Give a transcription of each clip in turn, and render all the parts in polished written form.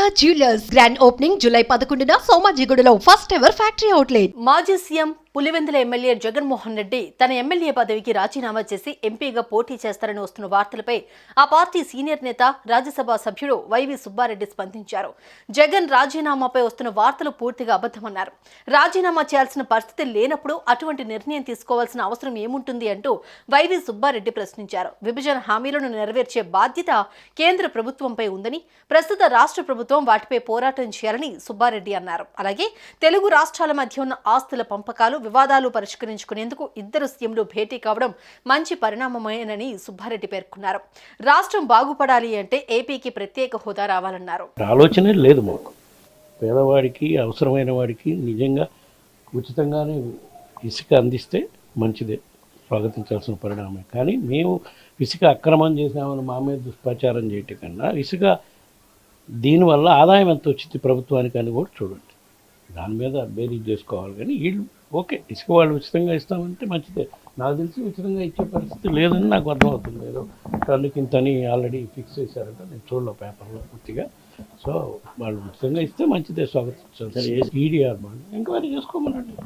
Golconda jewellers grand opening July 11న సోమాజిగూడలో first ever factory outlet. మాజీ సీఎం పులివెందుల ఎమ్మెల్యే జగన్మోహన్ రెడ్డి తన ఎమ్మెల్యే పదవికి రాజీనామా చేసి ఎంపీగా పోటీ చేస్తారని వస్తున్న వార్తలపై ఆ పార్టీ సీనియర్ నేత రాజ్యసభ సభ్యుడు వైవి సుబ్బారెడ్డి స్పందించారు. జగన్ రాజీనామాపై వస్తున్న వార్తలు పూర్తిగా అబద్ధమన్నారు. రాజీనామా చేయాల్సిన పరిస్థితి లేనప్పుడు అటువంటి నిర్ణయం తీసుకోవాల్సిన అవసరం ఏముంటుంది అంటూ వైవి సుబ్బారెడ్డి ప్రశ్నించారు. విభజన హామీలను నెరవేర్చే బాధ్యత కేంద్ర ప్రభుత్వంపై ఉందని, ప్రస్తుత రాష్ట్ర ప్రభుత్వం వాటిపై పోరాటం చేయాలని సుబ్బారెడ్డి అన్నారు. అలాగే తెలుగు రాష్ట్రాల మధ్య ఉన్న ఆస్తుల పంపకాలు, వివాదాలు పరిష్కరించుకునేందుకు ఇద్దరు సీఎంలు భేటీ కావడం మంచి పరిణామమేనని సుబ్బారెడ్డి పేర్కొన్నారు. రాష్ట్రం బాగుపడాలి అంటే ఏపీకి ప్రత్యేక హోదా రావాలన్నారు. ఆలోచనే లేదు మాకు. పేదవాడికి, అవసరమైన వాడికి నిజంగా ఉచితంగానే ఇసుక అందిస్తే మంచిదే, స్వాగతించాల్సిన పరిణామం. కానీ మేము ఇసుక అక్రమం చేసామని మా మీద దుష్ప్రచారం చేయటం కన్నా ఇసుక దీనివల్ల ఆదాయం ఎంత వచ్చింది ప్రభుత్వానికి అని కూడా చూడండి. దాని మీద బేరీజ్ చేసుకోవాలి. కానీ వీళ్ళు ఓకే, ఇసుక వాళ్ళు ఉచితంగా ఇస్తామంటే మంచిదే. నాకు తెలిసి ఉచితంగా ఇచ్చే పరిస్థితి లేదని నాకు అర్థమవుతుంది. ఏదో టన్నుకి ఇంతని ఆల్రెడీ ఫిక్స్ చేశారంట, నేను చూడలే పేపర్లో పూర్తిగా. సో వాళ్ళు ఉచితంగా ఇస్తే మంచిదే, స్వాగతించాలి. ఈడీఆర్ బాండ్ ఎంక్వైరీ చేసుకోమనండి.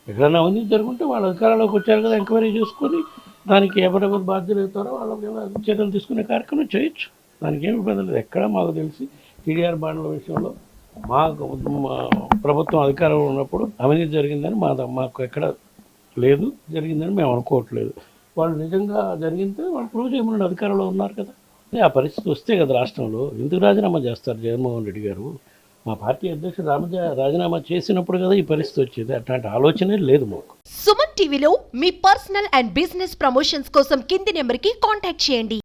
ఎక్కడైనా అవినీతి జరుగుంటే వాళ్ళ అధికారంలోకి వచ్చారు కదా, ఎంక్వైరీ చేసుకొని దానికి ఎవరెవరు బాధ్యులు అవుతారో వాళ్ళకి చర్యలు తీసుకునే కార్యక్రమం చేయొచ్చు. దానికి ఏమి ఇబ్బంది లేదు. ఎక్కడ మాకు తెలిసి ఈడీఆర్ బాండ్ల విషయంలో మా ప్రభుత్వం అధికారంలో ఉన్నప్పుడు అవినీతి జరిగిందని మాకు ఎక్కడ లేదు, జరిగిందని మేము అనుకోవట్లేదు. వాళ్ళు నిజంగా జరిగితే వాళ్ళు ప్రూవ్ చేయమని అధికారంలో ఉన్నారు కదా. ఆ పరిస్థితి వస్తే కదా రాష్ట్రంలో ఎందుకు రాజీనామా చేస్తారు జగన్మోహన్ రెడ్డి గారు? మా పార్టీ అధ్యక్షుడు రాజీనామా చేసినప్పుడు కదా ఈ పరిస్థితి వచ్చేది. అట్లాంటి ఆలోచనే లేదు మాకు. సుమన్ టీవీలో మీ పర్సనల్ అండ్ బిజినెస్ ప్రమోషన్స్ కోసం కింది నెంబర్కి కాంటాక్ట్ చేయండి.